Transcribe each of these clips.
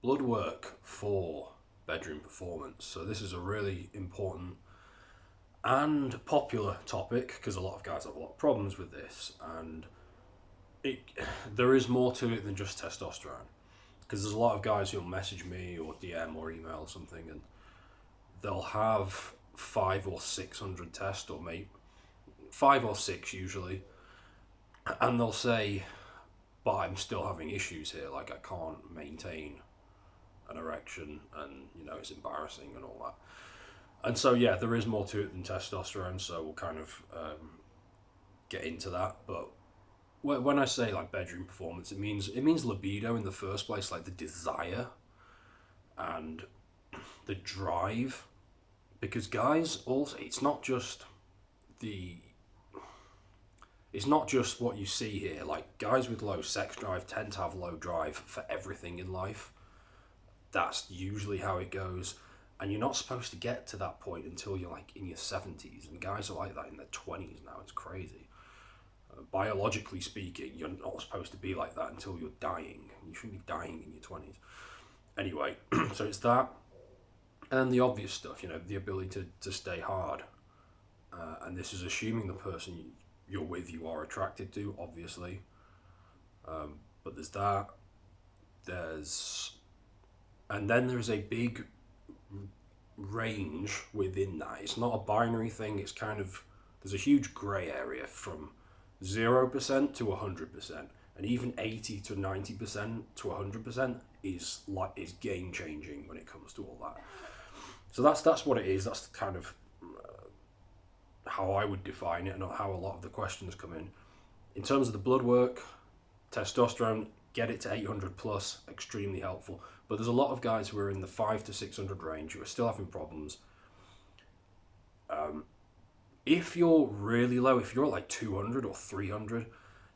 Blood work for bedroom performance. So this is a really important and popular topic because a lot of guys have a lot of problems with this, and it there is more to it than just testosterone. Because there's a lot of guys who'll message me or DM or email or something, and they'll have 5 or 600 tests, or maybe 5 or 6 usually, and they'll say, "But I'm still having issues here. Like I can't maintain an erection, and it's embarrassing and all that." And so yeah, there is more to it than testosterone. So we'll kind of get into that. But when I say like bedroom performance, it means libido in the first place, like the desire and the drive. Because guys, also, the it's not just what you see here. Like guys with low sex drive tend to have low drive for everything in life. That's usually how it goes. And you're not supposed to get to that point until you're like in your 70s. And guys are like that in their 20s now. It's crazy. Biologically speaking, you're not supposed to be like that until you're dying. You shouldn't be dying in your 20s. Anyway, so it's that. And the obvious stuff, the ability to stay hard. And this is assuming the person you're with you are attracted to, obviously. But there's that. There's. And then there's a big range within that. It's not a binary thing. It's kind of. There's a huge grey area from 0% to 100%. And even 80 to 90% to 100% is game changing when it comes to all that. So that's what it is. That's kind of how I would define it, and how a lot of the questions come in. In terms of the blood work, testosterone, get it to 800 plus, extremely helpful. But there's a lot of guys who are in the 5 to 600 range who are still having problems. If you're really low, if you're at like 200 or 300,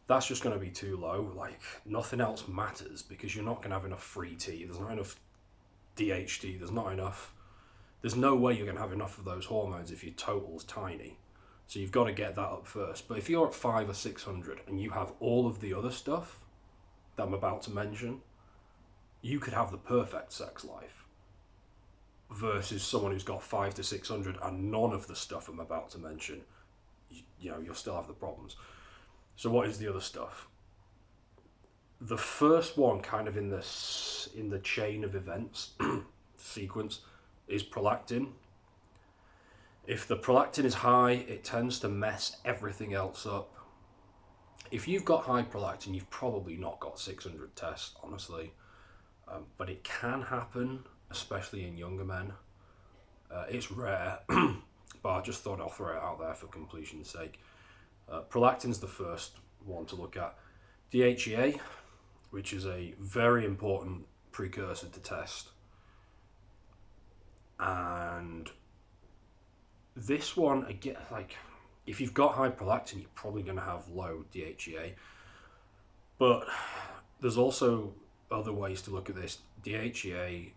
that's just going to be too low. Like nothing else matters because you're not going to have enough free T. There's not enough DHT. There's no way you're going to have enough of those hormones if your total's tiny. So you've got to get that up first. But if you're at 5 or 600 and you have all of the other stuff that I'm about to mention, you could have the perfect sex life. Versus someone who's got 5 to 600 and none of the stuff I'm about to mention, you'll still have the problems. So what is the other stuff? The first one, kind of in the chain of events sequence, is prolactin. If the prolactin is high, it tends to mess everything else up. If you've got high prolactin, you've probably not got 600 tests, honestly. But it can happen, especially in younger men. It's rare, but I just thought I'll throw it out there for completion's sake. Prolactin's the first one to look at. DHEA, which is a very important precursor to test. And this one, again, like, if you've got high prolactin, you're probably going to have low DHEA. But there's also other ways to look at this. DHEA,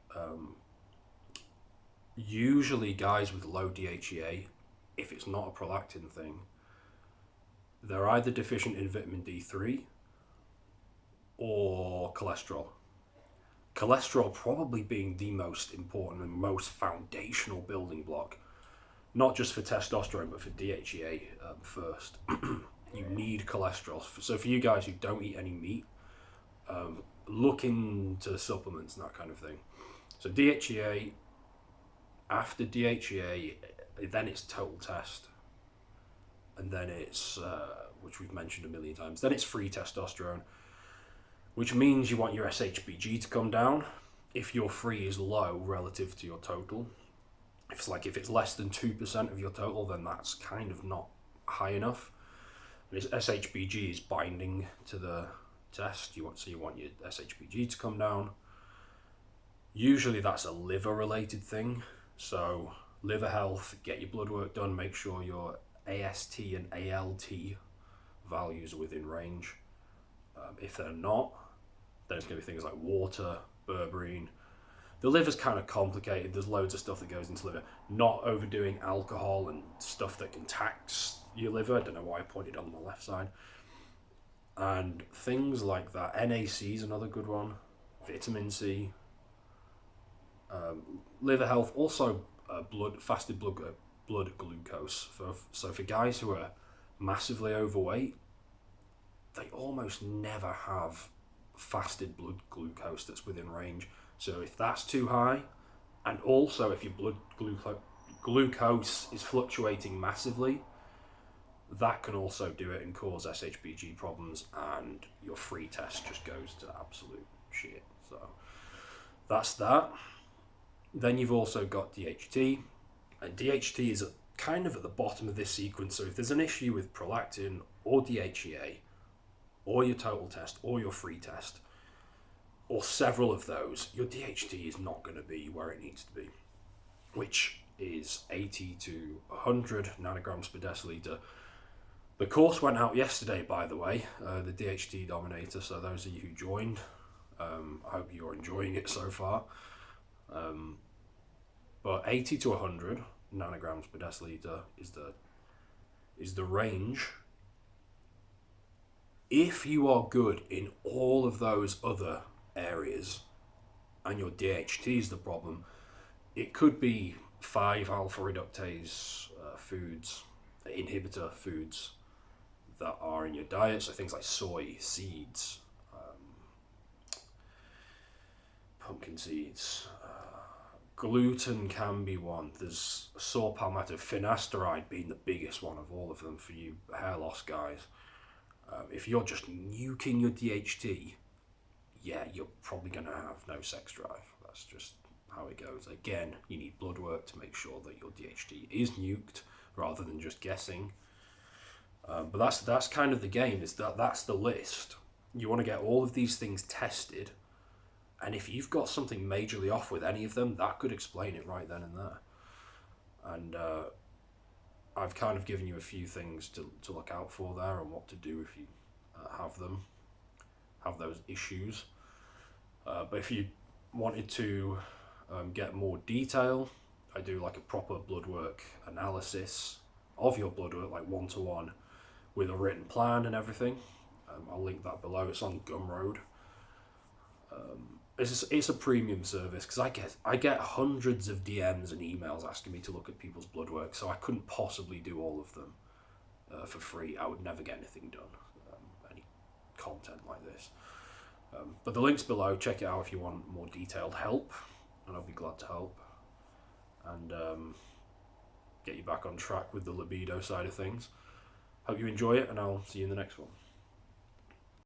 usually guys with low DHEA, if it's not a prolactin thing, they're either deficient in vitamin D3 or cholesterol. Cholesterol probably being the most important and most foundational building block, not just for testosterone, but for DHEA first. You need cholesterol. So for you guys who don't eat any meat, look into supplements and that kind of thing. So DHEA, after DHEA, then it's total test. And then it's, which we've mentioned a million times, then it's free testosterone, which means you want your SHBG to come down if your free is low relative to your total. If it's less than 2% of your total, then that's kind of not high enough. And SHBG is binding to the test. You want your SHBG to come down. Usually that's a liver related thing. So liver health, get your blood work done, make sure your AST and ALT values are within range. If they're not, then it's going to be things like water, berberine. The liver's kind of complicated. There's loads of stuff that goes into liver. Not overdoing alcohol and stuff that can tax your liver. I don't know why I pointed on the left side. And things like that. NAC is another good one. Vitamin C. Liver health, also fasted blood glucose. So for guys who are massively overweight, they almost never have fasted blood glucose that's within range. So if that's too high, and also if your blood glucose is fluctuating massively, that can also do it and cause SHBG problems, and your free test just goes to absolute shit. So that's that. Then you've also got DHT, and DHT is kind of at the bottom of this sequence. So if there's an issue with prolactin or DHEA, or your total test, or your free test, or several of those, your DHT is not going to be where it needs to be, which is 80 to 100 nanograms per deciliter. The course went out yesterday, by the way, the DHT Dominator, so those of you who joined, I hope you're enjoying it so far. But 80 to 100 nanograms per deciliter is the range. If you are good in all of those other areas and your DHT is the problem, it could be 5-alpha reductase inhibitor foods that are in your diet, so things like soy, seeds, pumpkin seeds. Gluten can be one. There's saw palmetto, finasteride being the biggest one of all of them for you hair loss guys. If you're just nuking your DHT, yeah, you're probably going to have no sex drive. That's just how it goes. Again, you need blood work to make sure that your DHT is nuked rather than just guessing. But that's kind of the game. That's the list. You want to get all of these things tested, and if you've got something majorly off with any of them, that could explain it right then and there. And I've kind of given you a few things to look out for there and what to do if you have those issues. But if you wanted to get more detail, I do like a proper blood work analysis of your blood work, like one-to-one, with a written plan and everything. I'll link that below. It's on Gumroad. It's a premium service because I get hundreds of DMs and emails asking me to look at people's blood work, so I couldn't possibly do all of them for free. I would never get anything done, any content like this. But the link's below. Check it out if you want more detailed help, and I'll be glad to help and get you back on track with the libido side of things. Hope you enjoy it, and I'll see you in the next one.